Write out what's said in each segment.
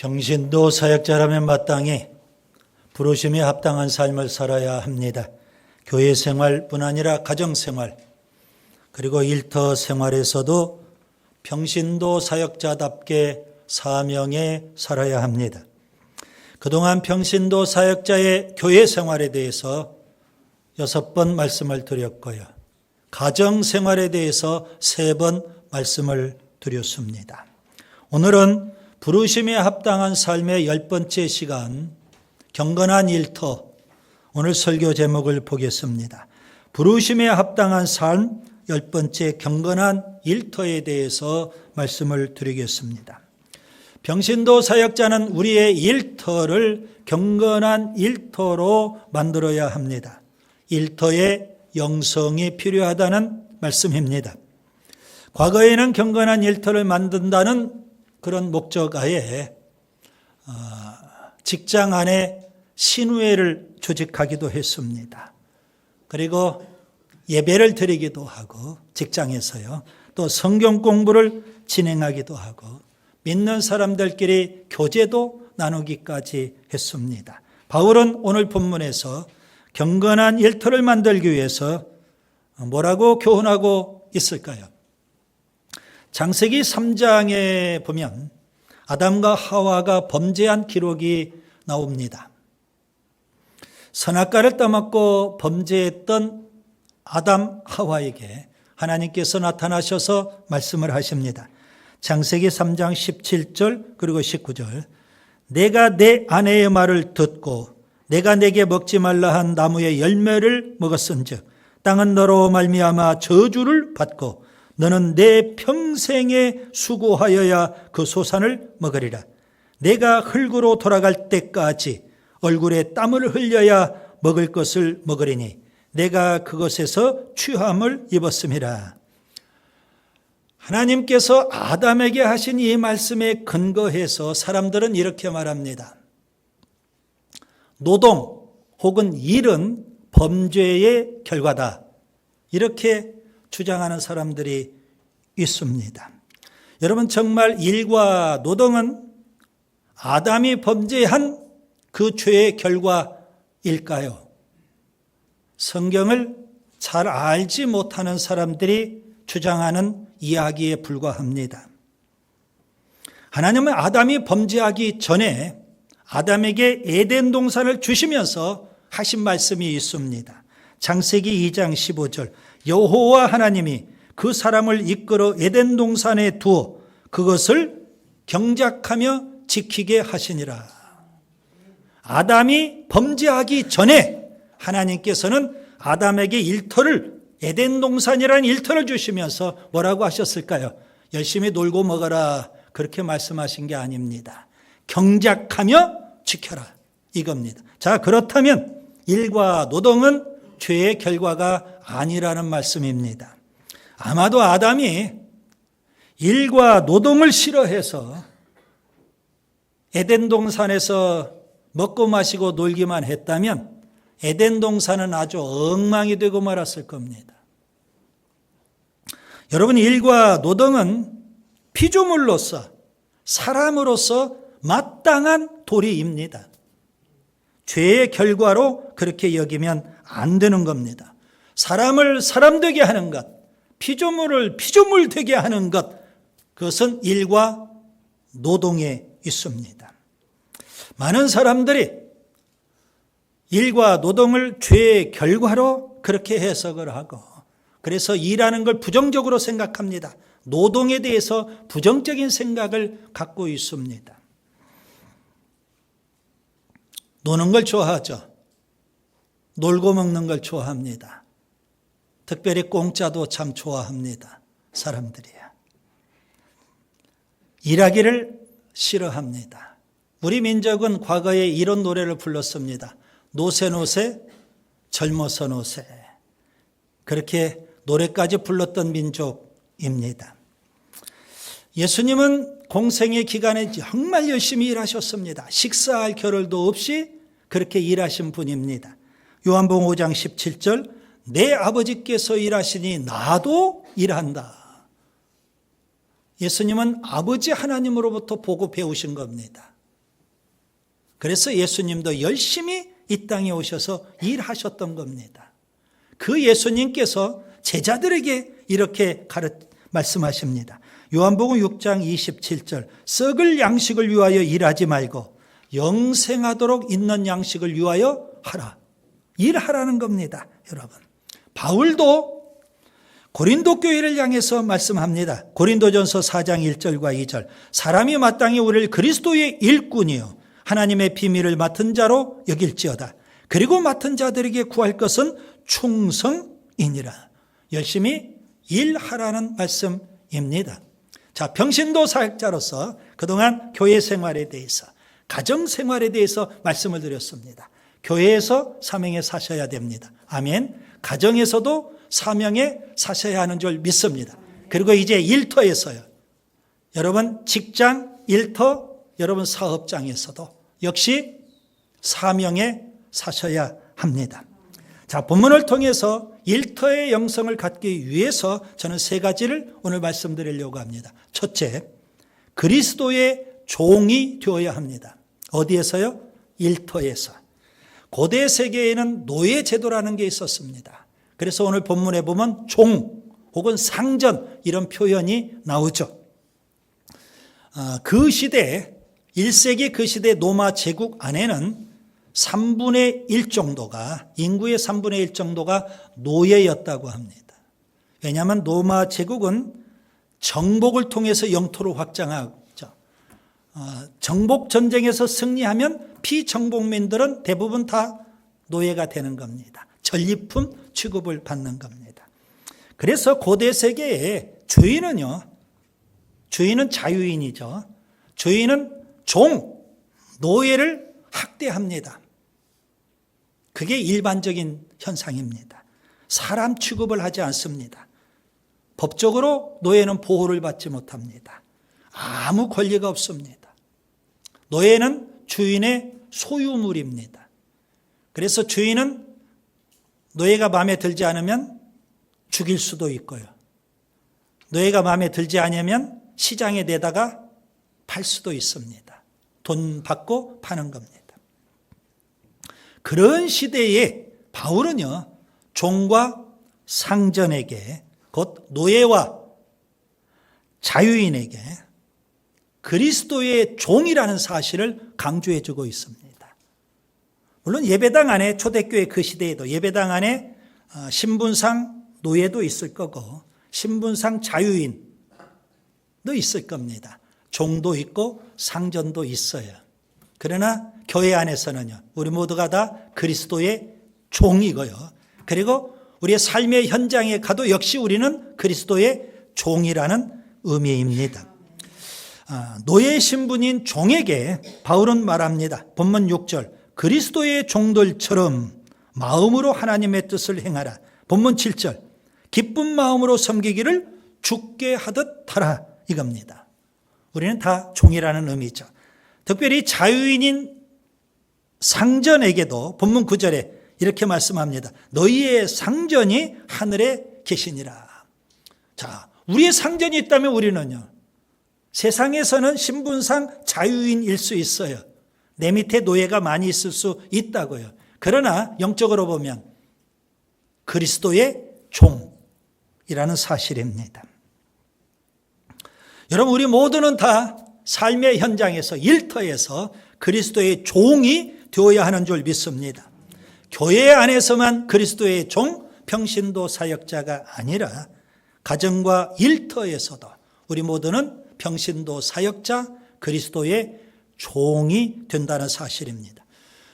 평신도 사역자라면 마땅히 부르심에 합당한 삶을 살아야 합니다. 교회 생활뿐 아니라 가정 생활, 그리고 일터 생활에서도 평신도 사역자답게 사명에 살아야 합니다. 그동안 평신도 사역자의 교회 생활에 대해서 6번 말씀을 드렸고요. 가정 생활에 대해서 3번 말씀을 드렸습니다. 오늘은 부르심에 합당한 삶의 10번째 시간, 경건한 일터, 오늘 설교 제목을 보겠습니다. 부르심에 합당한 삶 10번째 경건한 일터에 대해서 말씀을 드리겠습니다. 평신도 사역자는 우리의 일터를 경건한 일터로 만들어야 합니다. 일터에 영성이 필요하다는 말씀입니다. 과거에는 경건한 일터를 만든다는 그런 목적하에 직장 안에 신우회를 조직하기도 했습니다. 그리고 예배를 드리기도 하고 직장에서요. 또 성경 공부를 진행하기도 하고 믿는 사람들끼리 교제도 나누기까지 했습니다. 바울은 오늘 본문에서 경건한 일터를 만들기 위해서 뭐라고 교훈하고 있을까요? 창세기 3장에 보면 아담과 하와가 범죄한 기록이 나옵니다. 선악과를 따먹고 범죄했던 아담 하와에게 하나님께서 나타나셔서 말씀을 하십니다. 창세기 3장 17절 그리고 19절, 내가 내 아내의 말을 듣고 내가 내게 먹지 말라 한 나무의 열매를 먹었은즉 땅은 너로 말미암아 저주를 받고 너는 내 평생에 수고하여야 그 소산을 먹으리라. 내가 흙으로 돌아갈 때까지 얼굴에 땀을 흘려야 먹을 것을 먹으리니 내가 그것에서 취함을 입었음이라. 하나님께서 아담에게 하신 이 말씀에 근거해서 사람들은 이렇게 말합니다. 노동 혹은 일은 범죄의 결과다. 이렇게 주장하는 사람들이 있습니다. 여러분, 정말 일과 노동은 아담이 범죄한 그 죄의 결과일까요? 성경을 잘 알지 못하는 사람들이 주장하는 이야기에 불과합니다. 하나님은 아담이 범죄하기 전에 아담에게 에덴 동산을 주시면서 하신 말씀이 있습니다. 창세기 2장 15절, 여호와 하나님이 그 사람을 이끌어 에덴 동산에 두어 그것을 경작하며 지키게 하시니라. 아담이 범죄하기 전에 하나님께서는 아담에게 일터를, 에덴 동산이라는 일터를 주시면서 뭐라고 하셨을까요? 열심히 놀고 먹어라, 그렇게 말씀하신 게 아닙니다. 경작하며 지켜라, 이겁니다. 자, 그렇다면 일과 노동은 죄의 결과가 아니라는 말씀입니다. 아마도 아담이 일과 노동을 싫어해서 에덴 동산에서 먹고 마시고 놀기만 했다면 에덴 동산은 아주 엉망이 되고 말았을 겁니다. 여러분, 일과 노동은 피조물로서, 사람으로서 마땅한 도리입니다. 죄의 결과로 그렇게 여기면 안 되는 겁니다. 사람을 사람 되게 하는 것, 피조물을 피조물 되게 하는 것, 그것은 일과 노동에 있습니다. 많은 사람들이 일과 노동을 죄의 결과로 그렇게 해석을 하고, 그래서 일하는 걸 부정적으로 생각합니다. 노동에 대해서 부정적인 생각을 갖고 있습니다. 노는 걸 좋아하죠. 놀고 먹는 걸 좋아합니다. 특별히 공짜도 참 좋아합니다. 사람들이요. 일하기를 싫어합니다. 우리 민족은 과거에 이런 노래를 불렀습니다. 노세노세 젊어서 노세. 그렇게 노래까지 불렀던 민족입니다. 예수님은 공생의 기간에 정말 열심히 일하셨습니다. 식사할 겨를도 없이 그렇게 일하신 분입니다. 요한복음 5장 17절, 내 아버지께서 일하시니 나도 일한다. 예수님은 아버지 하나님으로부터 보고 배우신 겁니다. 그래서 예수님도 열심히 이 땅에 오셔서 일하셨던 겁니다. 그 예수님께서 제자들에게 이렇게 말씀하십니다. 요한복음 6장 27절, 썩을 양식을 위하여 일하지 말고 영생하도록 있는 양식을 위하여 하라. 일하라는 겁니다. 여러분, 바울도 고린도 교회를 향해서 말씀합니다. 고린도전서 4장 1절과 2절, 사람이 마땅히 우리를 그리스도의 일꾼이요 하나님의 비밀을 맡은 자로 여길지어다. 그리고 맡은 자들에게 구할 것은 충성이니라. 열심히 일하라는 말씀입니다. 자, 평신도 사역자로서 그동안 교회 생활에 대해서, 가정 생활에 대해서 말씀을 드렸습니다. 교회에서 사명에 사셔야 됩니다. 아멘. 가정에서도 사명에 사셔야 하는 줄 믿습니다. 그리고 이제 일터에서요. 여러분 직장, 일터, 여러분 사업장에서도 역시 사명에 사셔야 합니다. 자, 본문을 통해서 일터의 영성을 갖기 위해서 저는 세 가지를 오늘 말씀드리려고 합니다. 첫째, 그리스도의 종이 되어야 합니다. 어디에서요? 일터에서. 고대 세계에는 노예 제도라는 게 있었습니다. 그래서 오늘 본문에 보면 종 혹은 상전 이런 표현이 나오죠. 그 시대, 1세기 그 시대 로마 제국 안에는 3분의 1 정도가, 인구의 3분의 1 정도가 노예였다고 합니다. 왜냐하면 로마 제국은 정복을 통해서 영토를 확장하죠. 정복 전쟁에서 승리하면 피정복민들은 대부분 다 노예가 되는 겁니다. 전리품 취급을 받는 겁니다. 그래서 고대 세계에 주인은 자유인이죠. 주인은 노예를 학대합니다. 그게 일반적인 현상입니다. 사람 취급을 하지 않습니다. 법적으로 노예는 보호를 받지 못합니다. 아무 권리가 없습니다. 노예는 주인의 소유물입니다. 그래서 주인은 노예가 마음에 들지 않으면 죽일 수도 있고요. 노예가 마음에 들지 않으면 시장에 내다가 팔 수도 있습니다. 돈 받고 파는 겁니다. 그런 시대에 바울은요, 종과 상전에게, 곧 노예와 자유인에게 그리스도의 종이라는 사실을 강조해 주고 있습니다. 물론 예배당 안에, 초대교회 그 시대에도 예배당 안에 신분상 노예도 있을 거고 신분상 자유인도 있을 겁니다. 종도 있고 상전도 있어요. 그러나 교회 안에서는요, 우리 모두가 다 그리스도의 종이고요. 그리고 우리의 삶의 현장에 가도 역시 우리는 그리스도의 종이라는 의미입니다. 노예 신분인 종에게 바울은 말합니다. 본문 6절, 그리스도의 종들처럼 마음으로 하나님의 뜻을 행하라. 본문 7절, 기쁜 마음으로 섬기기를 주께 하듯 하라, 이겁니다. 우리는 다 종이라는 의미죠. 특별히 자유인인 상전에게도 본문 9절에 이렇게 말씀합니다. 너희의 상전이 하늘에 계시니라. 자, 우리의 상전이 있다면 우리는요, 세상에서는 신분상 자유인일 수 있어요. 내 밑에 노예가 많이 있을 수 있다고요. 그러나 영적으로 보면 그리스도의 종이라는 사실입니다. 여러분, 우리 모두는 다 삶의 현장에서, 일터에서 그리스도의 종이 되어야 하는 줄 믿습니다. 교회 안에서만 그리스도의 종, 평신도 사역자가 아니라 가정과 일터에서도 우리 모두는 평신도 사역자, 그리스도의 종이 된다는 사실입니다.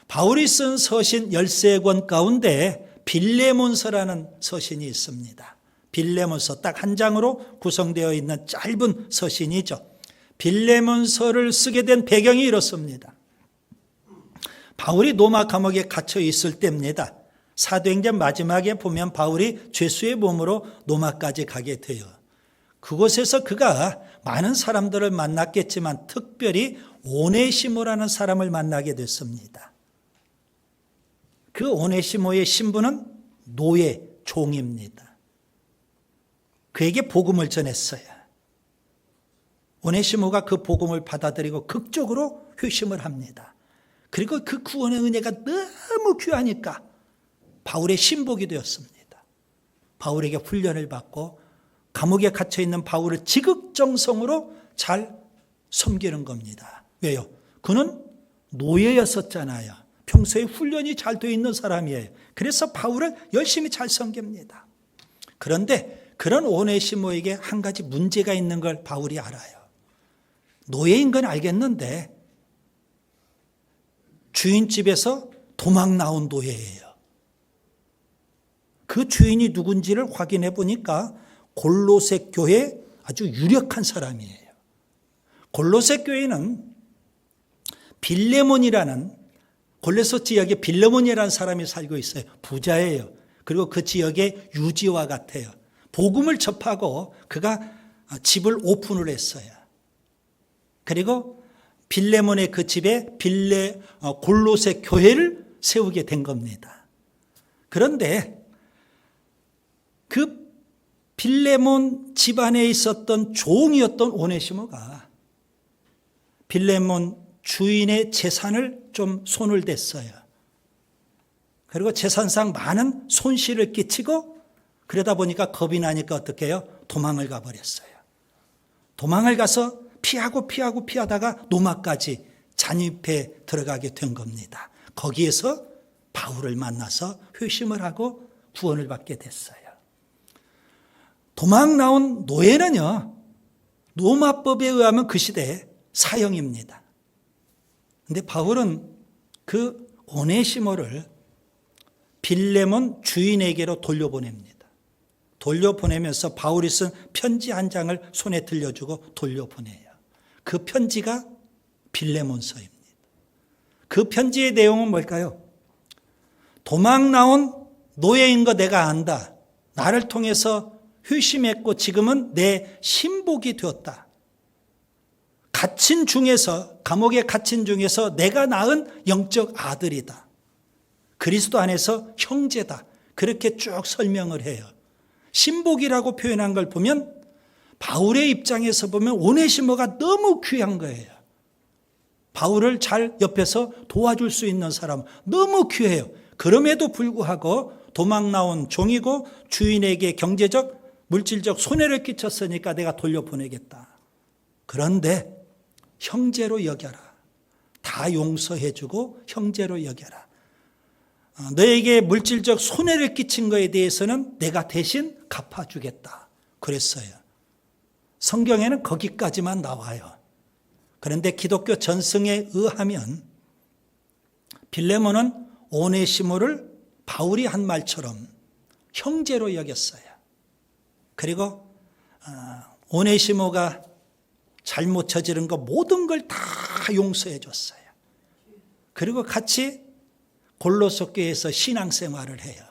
바울이 쓴 서신 13권 가운데 빌레몬서라는 서신이 있습니다. 빌레몬서 딱 한 장으로 구성되어 있는 짧은 서신이죠. 빌레몬서를 쓰게 된 배경이 이렇습니다. 바울이 로마 감옥에 갇혀 있을 때입니다. 사도행전 마지막에 보면 바울이 죄수의 몸으로 로마까지 가게 돼요. 그곳에서 그가 많은 사람들을 만났겠지만 특별히 오네시모라는 사람을 만나게 됐습니다. 그 오네시모의 신분은 노예, 종입니다. 그에게 복음을 전했어요. 오네시모가 그 복음을 받아들이고 극적으로 회심을 합니다. 그리고 그 구원의 은혜가 너무 귀하니까 바울의 신복이 되었습니다. 바울에게 훈련을 받고 감옥에 갇혀있는 바울을 지극정성으로 잘 섬기는 겁니다. 왜요? 그는 노예였었잖아요. 평소에 훈련이 잘 되어 있는 사람이에요. 그래서 바울을 열심히 잘 섬깁니다. 그런데 그런 오네시모에게 한 가지 문제가 있는 걸 바울이 알아요. 노예인 건 알겠는데 주인 집에서 도망 나온 노예예요. 그 주인이 누군지를 확인해 보니까 골로새 교회 아주 유력한 사람이에요. 골로새 교회는 빌레몬이라는 골로새 지역에 빌레몬이라는 사람이 살고 있어요. 부자예요. 그리고 그 지역의 유지와 같아요. 복음을 접하고 그가 집을 오픈을 했어요. 그리고 빌레몬의 그 집에 골로새 교회를 세우게 된 겁니다. 그런데 그 빌레몬 집안에 있었던 종이었던 오네시모가 빌레몬 주인의 재산을 좀 손을 댔어요. 그리고 재산상 많은 손실을 끼치고 그러다 보니까 겁이 나니까 어떻게 해요? 도망을 가버렸어요. 도망을 가서 피하다가 노마까지 잔입해 들어가게 된 겁니다. 거기에서 바울을 만나서 회심을 하고 구원을 받게 됐어요. 도망 나온 노예는요, 로마법에 의하면 그 시대에 사형입니다. 그런데 바울은 그 오네시모를 빌레몬 주인에게로 돌려보냅니다. 돌려보내면서 바울이 쓴 편지 한 장을 손에 들려주고 돌려보내요. 그 편지가 빌레몬서입니다. 그 편지의 내용은 뭘까요? 도망 나온 노예인 거 내가 안다. 나를 통해서 회심했고 지금은 내 신복이 되었다. 감옥에 갇힌 중에서 내가 낳은 영적 아들이다. 그리스도 안에서 형제다. 그렇게 쭉 설명을 해요. 신복이라고 표현한 걸 보면 바울의 입장에서 보면 오네시모가 너무 귀한 거예요. 바울을 잘 옆에서 도와줄 수 있는 사람 너무 귀해요. 그럼에도 불구하고 도망 나온 종이고 주인에게 경제적 물질적 손해를 끼쳤으니까 내가 돌려보내겠다. 그런데 형제로 여겨라. 다 용서해주고 형제로 여겨라. 너에게 물질적 손해를 끼친 것에 대해서는 내가 대신 갚아주겠다. 그랬어요. 성경에는 거기까지만 나와요. 그런데 기독교 전승에 의하면 빌레몬은 오네시모를 바울이 한 말처럼 형제로 여겼어요. 그리고 오네시모가 잘못 저지른 거 모든 걸 다 용서해 줬어요. 그리고 같이 골로새 교회에서 신앙생활을 해요.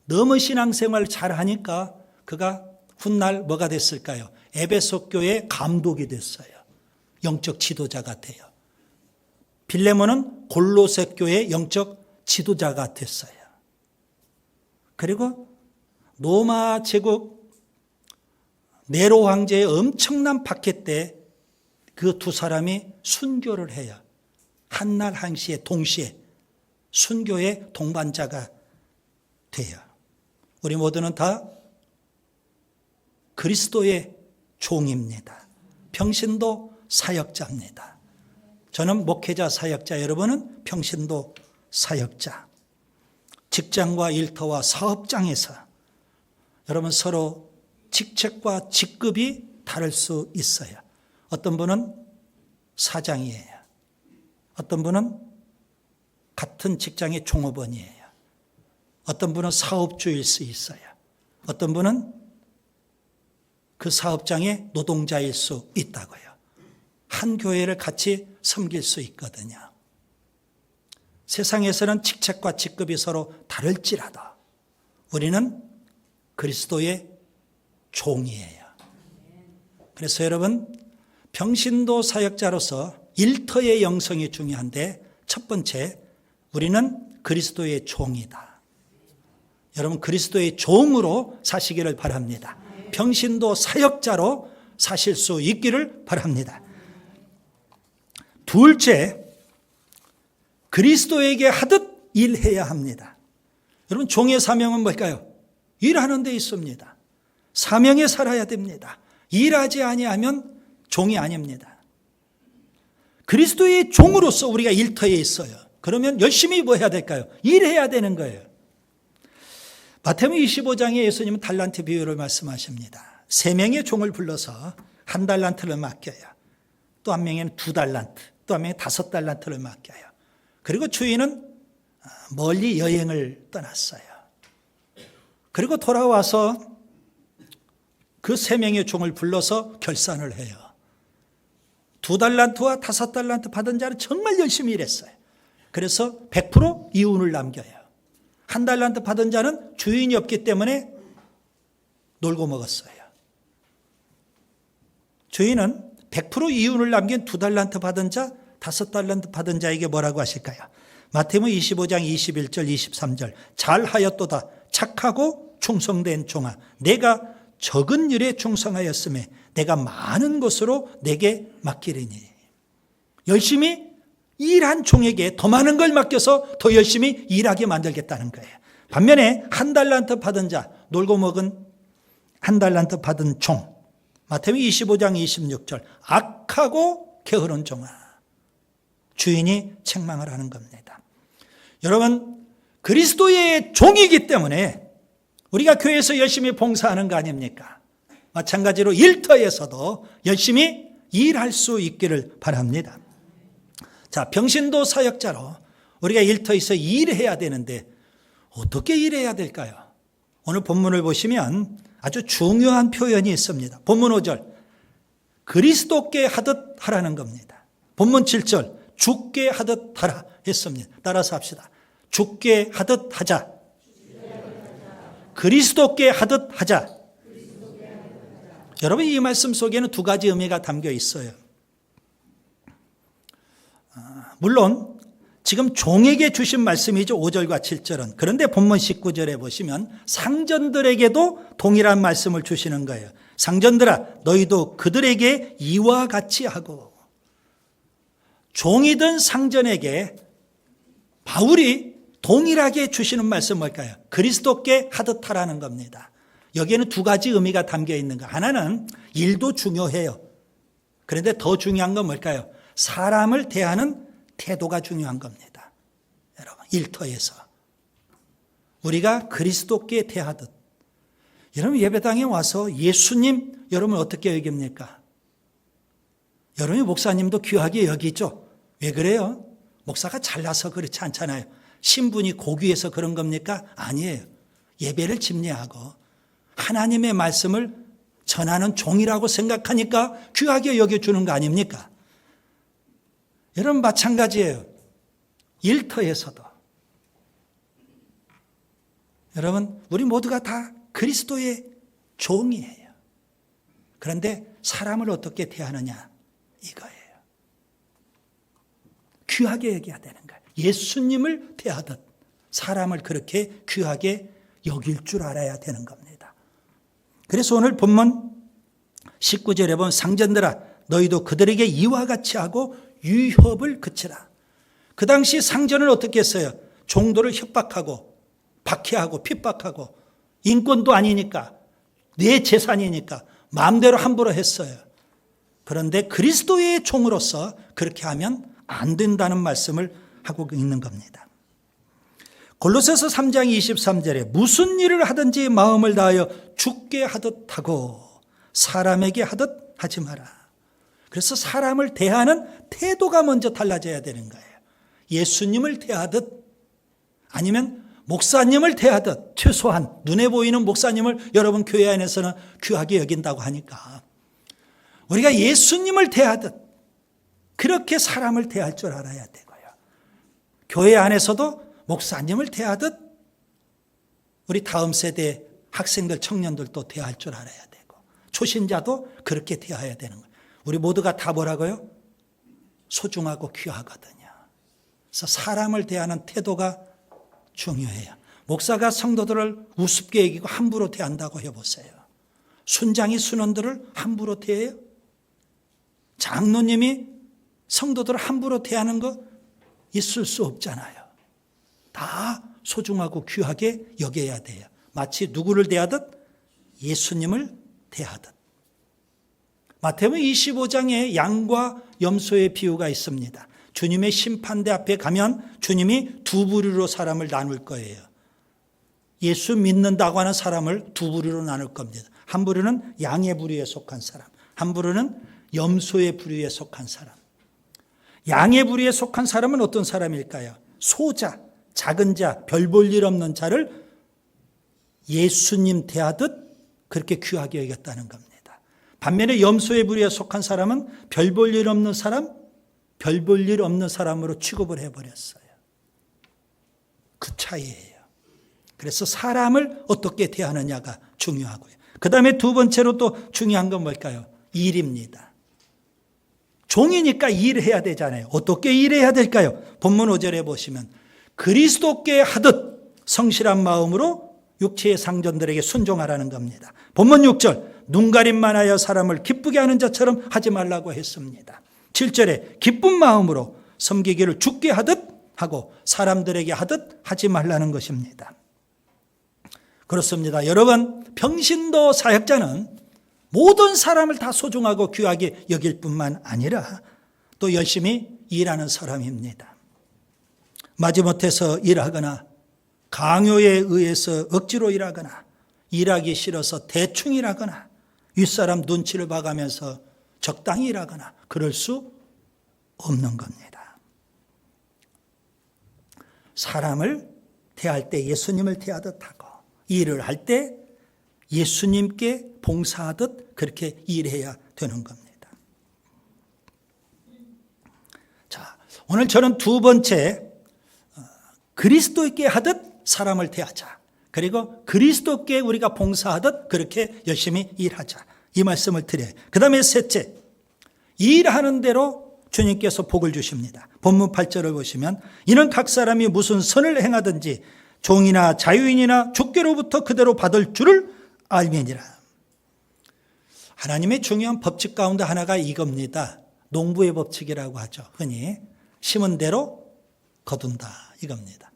너무 신앙생활을 잘하니까 그가 훗날 뭐가 됐을까요? 에베소 교회 감독이 됐어요. 영적 지도자가 돼요. 빌레몬은 골로새 교회 영적 지도자가 됐어요. 그리고 로마 제국 네로 황제의 엄청난 박해 때 그 두 사람이 순교를 해요. 한날 한시에 동시에 순교의 동반자가 돼요. 우리 모두는 다 그리스도의 종입니다. 평신도 사역자입니다. 저는 목회자 사역자, 여러분은 평신도 사역자. 직장과 일터와 사업장에서 여러분 서로 직책과 직급이 다를 수 있어요. 어떤 분은 사장이에요. 어떤 분은 같은 직장의 종업원이에요. 어떤 분은 사업주일 수 있어요. 어떤 분은 그 사업장의 노동자일 수 있다고요. 한 교회를 같이 섬길 수 있거든요. 세상에서는 직책과 직급이 서로 다를지라도 우리는 그리스도의 종이에요. 그래서 여러분, 평신도 사역자로서 일터의 영성이 중요한데 첫 번째, 우리는 그리스도의 종이다. 여러분, 그리스도의 종으로 사시기를 바랍니다. 평신도 사역자로 사실 수 있기를 바랍니다. 둘째, 그리스도에게 하듯 일해야 합니다. 여러분, 종의 사명은 뭘까요? 일하는 데 있습니다. 사명에 살아야 됩니다. 일하지 아니하면 종이 아닙니다. 그리스도의 종으로서 우리가 일터에 있어요. 그러면 열심히 뭐 해야 될까요? 일해야 되는 거예요. 마태복음 25장에 예수님은 달란트 비유를 말씀하십니다. 3명의 종을 불러서 1달란트를 맡겨요. 또 한 명에는 2달란트, 또 한 명에 5달란트를 맡겨요. 그리고 주인은 멀리 여행을 떠났어요. 그리고 돌아와서 그 3명의 종을 불러서 결산을 해요. 2달란트와 5달란트 받은 자는 정말 열심히 일했어요. 그래서 100% 이윤을 남겨요. 1달란트 받은 자는 주인이 없기 때문에 놀고 먹었어요. 주인은 100% 이윤을 남긴 2달란트 받은 자, 5달란트 받은 자에게 뭐라고 하실까요? 마태복음 25장 21절 23절 잘하였도다 착하고 충성된 종아 내가 적은 일에 충성하였음에 내가 많은 것으로 내게 맡기리니. 열심히 일한 종에게 더 많은 걸 맡겨서 더 열심히 일하게 만들겠다는 거예요. 반면에 1달란트 받은 자, 놀고 먹은 1달란트 받은 종, 마태복음 25장 26절 악하고 게으른 종아 주인이 책망을 하는 겁니다. 여러분, 그리스도의 종이기 때문에 우리가 교회에서 열심히 봉사하는 거 아닙니까? 마찬가지로 일터에서도 열심히 일할 수 있기를 바랍니다. 자, 병신도 사역자로 우리가 일터에서 일해야 되는데 어떻게 일해야 될까요? 오늘 본문을 보시면 아주 중요한 표현이 있습니다. 본문 5절 그리스도께 하듯 하라는 겁니다. 본문 7절 주께 하듯 하라 했습니다. 따라서 합시다. 주께 하듯 하자. 그리스도께 하듯 하자. 여러분, 이 말씀 속에는 2가지 의미가 담겨 있어요. 물론 지금 종에게 주신 말씀이죠. 5절과 7절은. 그런데 본문 19절에 보시면 상전들에게도 동일한 말씀을 주시는 거예요. 상전들아 너희도 그들에게 이와 같이 하고. 종이든 상전에게 바울이 동일하게 주시는 말씀 뭘까요? 그리스도께 하듯 하라는 겁니다. 여기에는 2가지 의미가 담겨 있는 거. 하나는 일도 중요해요. 그런데 더 중요한 건 뭘까요? 사람을 대하는 태도가 중요한 겁니다. 여러분, 일터에서 우리가 그리스도께 대하듯. 여러분, 예배당에 와서 예수님 여러분 어떻게 여깁니까? 여러분이 목사님도 귀하게 여기죠. 왜 그래요? 목사가 잘나서 그렇지 않잖아요. 신분이 고귀해서 그런 겁니까? 아니에요. 예배를 집례하고 하나님의 말씀을 전하는 종이라고 생각하니까 귀하게 여겨주는 거 아닙니까? 여러분, 마찬가지예요. 일터에서도. 여러분, 우리 모두가 다 그리스도의 종이에요. 그런데 사람을 어떻게 대하느냐 이거예요. 귀하게 여겨야 되는 거예요. 예수님을 대하듯 사람을 그렇게 귀하게 여길 줄 알아야 되는 겁니다. 그래서 오늘 본문 19절에 보면 상전들아 너희도 그들에게 이와 같이 하고 유협을 그치라. 그 당시 상전을 어떻게 했어요? 종도를 협박하고 박해하고 핍박하고 인권도 아니니까 내 재산이니까 마음대로 함부로 했어요. 그런데 그리스도의 종으로서 그렇게 하면 안 된다는 말씀을 하고 있는 겁니다. 골로새서 3장 23절에 무슨 일을 하든지 마음을 다하여 주께 하듯 하고 사람에게 하듯 하지 마라. 그래서 사람을 대하는 태도가 먼저 달라져야 되는 거예요. 예수님을 대하듯 아니면 목사님을 대하듯 최소한 눈에 보이는 목사님을 여러분 교회 안에서는 귀하게 여긴다고 하니까 우리가 예수님을 대하듯 그렇게 사람을 대할 줄 알아야 되고요. 교회 안에서도 목사님을 대하듯 우리 다음 세대 학생들, 청년들도 대할 줄 알아야 되고 초신자도 그렇게 대해야 되는 거예요. 우리 모두가 다 뭐라고요? 소중하고 귀하거든요. 그래서 사람을 대하는 태도가 중요해요. 목사가 성도들을 우습게 여기고 함부로 대한다고 해보세요. 순장이 순원들을 함부로 대해요? 장로님이 성도들을 함부로 대하는 거 있을 수 없잖아요. 다 소중하고 귀하게 여겨야 돼요. 마치 누구를 대하듯? 예수님을 대하듯. 마태복음 25장에 양과 염소의 비유가 있습니다. 주님의 심판대 앞에 가면 주님이 두 부류로 사람을 나눌 거예요. 예수 믿는다고 하는 사람을 두 부류로 나눌 겁니다. 한 부류는 양의 부류에 속한 사람, 한 부류는 염소의 부류에 속한 사람. 양의 부류에 속한 사람은 어떤 사람일까요? 소자, 작은 자, 별 볼 일 없는 자를 예수님 대하듯 그렇게 귀하게 여겼다는 겁니다. 반면에 염소의 부류에 속한 사람은 별 볼 일 없는 사람, 별 볼 일 없는 사람으로 취급을 해버렸어요. 그 차이예요. 그래서 사람을 어떻게 대하느냐가 중요하고요. 그 다음에 두 번째로 또 중요한 건 뭘까요? 일입니다. 종이니까 일해야 되잖아요. 어떻게 일해야 될까요? 본문 5절에 보시면 그리스도께 하듯 성실한 마음으로 육체의 상전들에게 순종하라는 겁니다. 본문 6절 눈가림만 하여 사람을 기쁘게 하는 자처럼 하지 말라고 했습니다. 7절에 기쁜 마음으로 섬기기를 주께 하듯 하고 사람들에게 하듯 하지 말라는 것입니다. 그렇습니다. 여러분, 평신도 사역자는 모든 사람을 다 소중하고 귀하게 여길 뿐만 아니라 또 열심히 일하는 사람입니다. 마지못해서 일하거나 강요에 의해서 억지로 일하거나 일하기 싫어서 대충 일하거나 윗사람 눈치를 봐가면서 적당히 일하거나 그럴 수 없는 겁니다. 사람을 대할 때 예수님을 대하듯 하고 일을 할 때 예수님께 봉사하듯 그렇게 일해야 되는 겁니다. 자, 오늘 저는 두 번째 그리스도께 하듯 사람을 대하자. 그리고 그리스도께 우리가 봉사하듯 그렇게 열심히 일하자. 이 말씀을 드려요. 그 다음에 셋째, 일하는 대로 주님께서 복을 주십니다. 본문 8절을 보시면 이는 각 사람이 무슨 선을 행하든지 종이나 자유인이나 주께로부터 그대로 받을 줄을 알미니라. 하나님의 중요한 법칙 가운데 하나가 이겁니다. 농부의 법칙이라고 하죠. 흔히 심은 대로 거둔다 이겁니다.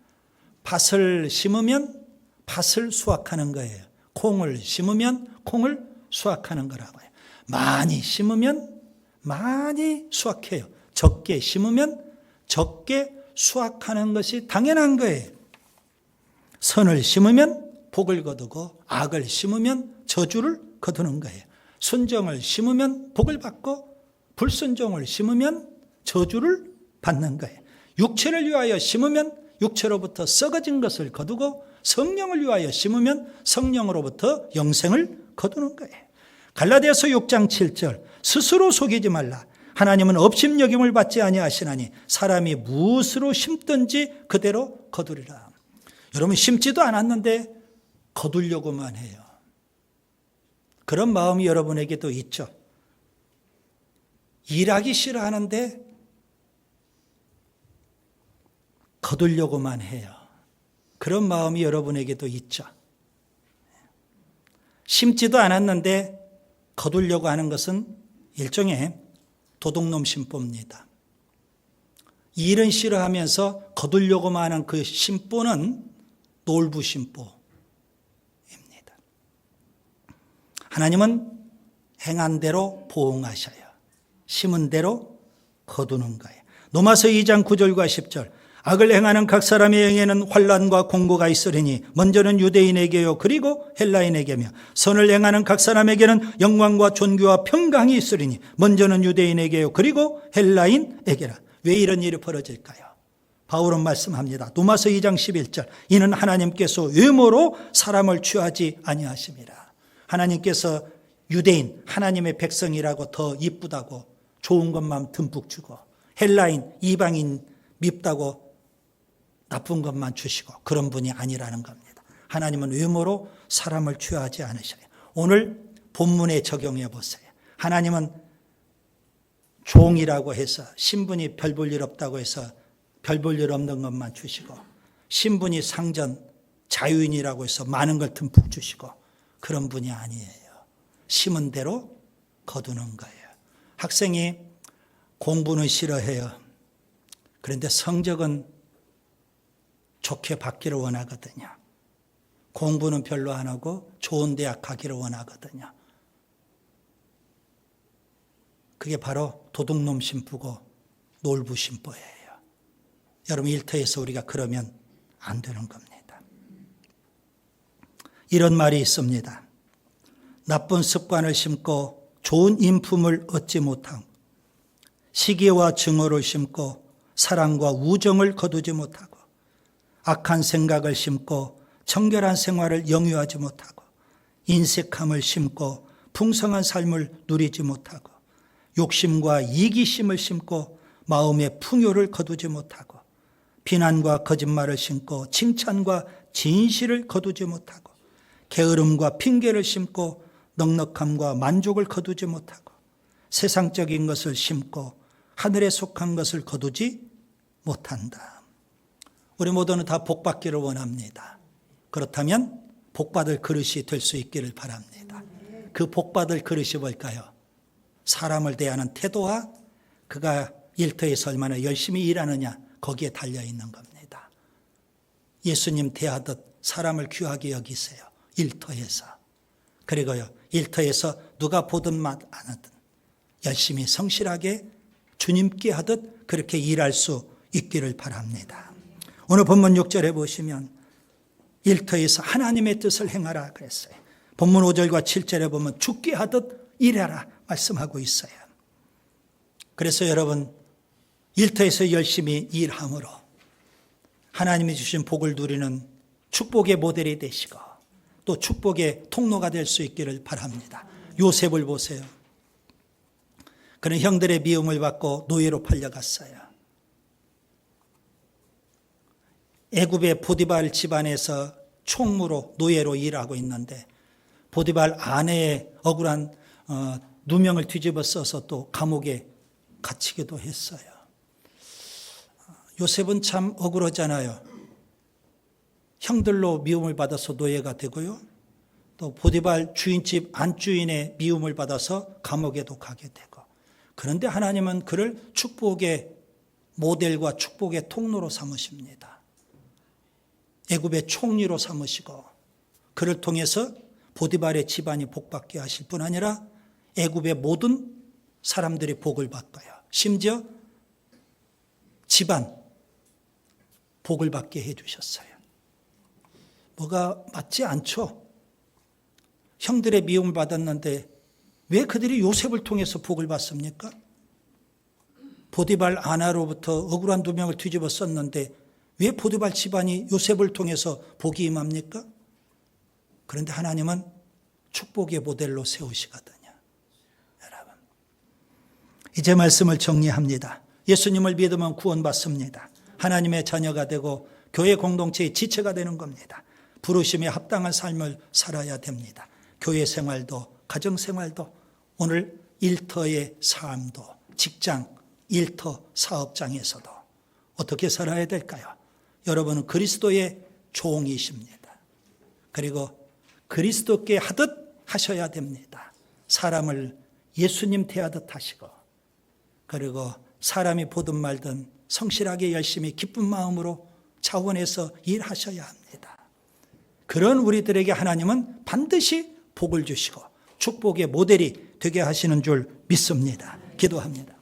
밭을 심으면 밭을 수확하는 거예요. 콩을 심으면 콩을 수확하는 거라고요. 많이 심으면 많이 수확해요. 적게 심으면 적게 수확하는 것이 당연한 거예요. 선을 심으면 복을 거두고 악을 심으면 저주를 거두는 거예요. 순종을 심으면 복을 받고 불순종을 심으면 저주를 받는 거예요. 육체를 위하여 심으면 육체로부터 썩어진 것을 거두고 성령을 위하여 심으면 성령으로부터 영생을 거두는 거예요. 갈라디아서 6장 7절 스스로 속이지 말라. 하나님은 업심여김을 받지 아니하시나니 사람이 무엇으로 심든지 그대로 거두리라. 여러분 심지도 않았는데 거두려고만 해요. 그런 마음이 여러분에게도 있죠. 일하기 싫어하는데 거두려고만 해요. 그런 마음이 여러분에게도 있죠. 심지도 않았는데 거두려고 하는 것은 일종의 도둑놈 심보입니다. 일은 싫어하면서 거두려고만 하는 그 심보는 놀부 심보입니다. 하나님은 행한 대로 보응하셔요. 심은 대로 거두는 거예요. 로마서 2장 9절과 10절 악을 행하는 각 사람의 영에는 환난과 공고가 있으리니 먼저는 유대인에게요 그리고 헬라인에게며 선을 행하는 각 사람에게는 영광과 존귀와 평강이 있으리니 먼저는 유대인에게요 그리고 헬라인에게라. 왜 이런 일이 벌어질까요? 바울은 말씀합니다. 로마서 2장 11절 이는 하나님께서 외모로 사람을 취하지 아니하심이라. 하나님께서 유대인 하나님의 백성이라고 더 이쁘다고 좋은 것만 듬뿍 주고 헬라인 이방인 밉다고 나쁜 것만 주시고 그런 분이 아니라는 겁니다. 하나님은 외모로 사람을 취하지 않으셔요. 오늘 본문에 적용해 보세요. 하나님은 종이라고 해서 신분이 별 볼 일 없다고 해서 별 볼 일 없는 것만 주시고 신분이 상전 자유인이라고 해서 많은 걸 듬뿍 주시고 그런 분이 아니에요. 심은 대로 거두는 거예요. 학생이 공부는 싫어해요. 그런데 성적은 좋게 받기를 원하거든요. 공부는 별로 안 하고 좋은 대학 가기를 원하거든요. 그게 바로 도둑놈 심부고 놀부 심보예요. 여러분, 일터에서 우리가 그러면 안 되는 겁니다. 이런 말이 있습니다. 나쁜 습관을 심고 좋은 인품을 얻지 못하고 시기와 증오를 심고 사랑과 우정을 거두지 못하고 악한 생각을 심고 정결한 생활을 영위하지 못하고 인색함을 심고 풍성한 삶을 누리지 못하고 욕심과 이기심을 심고 마음의 풍요를 거두지 못하고 비난과 거짓말을 심고 칭찬과 진실을 거두지 못하고 게으름과 핑계를 심고 넉넉함과 만족을 거두지 못하고 세상적인 것을 심고 하늘에 속한 것을 거두지 못한다. 우리 모두는 다 복받기를 원합니다. 그렇다면 복받을 그릇이 될 수 있기를 바랍니다. 그 복받을 그릇이 뭘까요? 사람을 대하는 태도와 그가 일터에서 얼마나 열심히 일하느냐, 거기에 달려있는 겁니다. 예수님 대하듯 사람을 귀하게 여기세요. 일터에서. 그리고요, 일터에서 누가 보든 안 하든 열심히 성실하게 주님께 하듯 그렇게 일할 수 있기를 바랍니다. 오늘 본문 6절에 보시면 일터에서 하나님의 뜻을 행하라 그랬어요. 본문 5절과 7절에 보면 죽게 하듯 일하라 말씀하고 있어요. 그래서 여러분, 일터에서 열심히 일함으로 하나님이 주신 복을 누리는 축복의 모델이 되시고 또 축복의 통로가 될 수 있기를 바랍니다. 요셉을 보세요. 그는 형들의 미움을 받고 노예로 팔려갔어요. 애굽의 보디발 집안에서 총무로 노예로 일하고 있는데 보디발 아내의 억울한 누명을 뒤집어 써서 또 감옥에 갇히기도 했어요. 요셉은 참 억울하잖아요. 형들로 미움을 받아서 노예가 되고요. 또 보디발 주인집 안주인의 미움을 받아서 감옥에도 가게 되고. 그런데 하나님은 그를 축복의 모델과 축복의 통로로 삼으십니다. 애굽의 총리로 삼으시고 그를 통해서 보디발의 집안이 복받게 하실 뿐 아니라 애굽의 모든 사람들이 복을 받고요. 심지어 집안 복을 받게 해주셨어요. 뭐가 맞지 않죠? 형들의 미움을 받았는데 왜 그들이 요셉을 통해서 복을 받습니까? 보디발 아내로부터 억울한 누명을 뒤집어 썼는데 왜 보디발 집안이 요셉을 통해서 복이 임합니까? 그런데 하나님은 축복의 모델로 세우시거든요. 여러분, 이제 말씀을 정리합니다. 예수님을 믿으면 구원받습니다. 하나님의 자녀가 되고 교회 공동체의 지체가 되는 겁니다. 부르심에 합당한 삶을 살아야 됩니다. 교회 생활도 가정 생활도 오늘 일터의 삶도 직장, 일터, 사업장에서도 어떻게 살아야 될까요? 여러분은 그리스도의 종이십니다. 그리고 그리스도께 하듯 하셔야 됩니다. 사람을 예수님 대하듯 하시고 그리고 사람이 보든 말든 성실하게 열심히 기쁜 마음으로 차원에서 일하셔야 합니다. 그런 우리들에게 하나님은 반드시 복을 주시고 축복의 모델이 되게 하시는 줄 믿습니다. 기도합니다.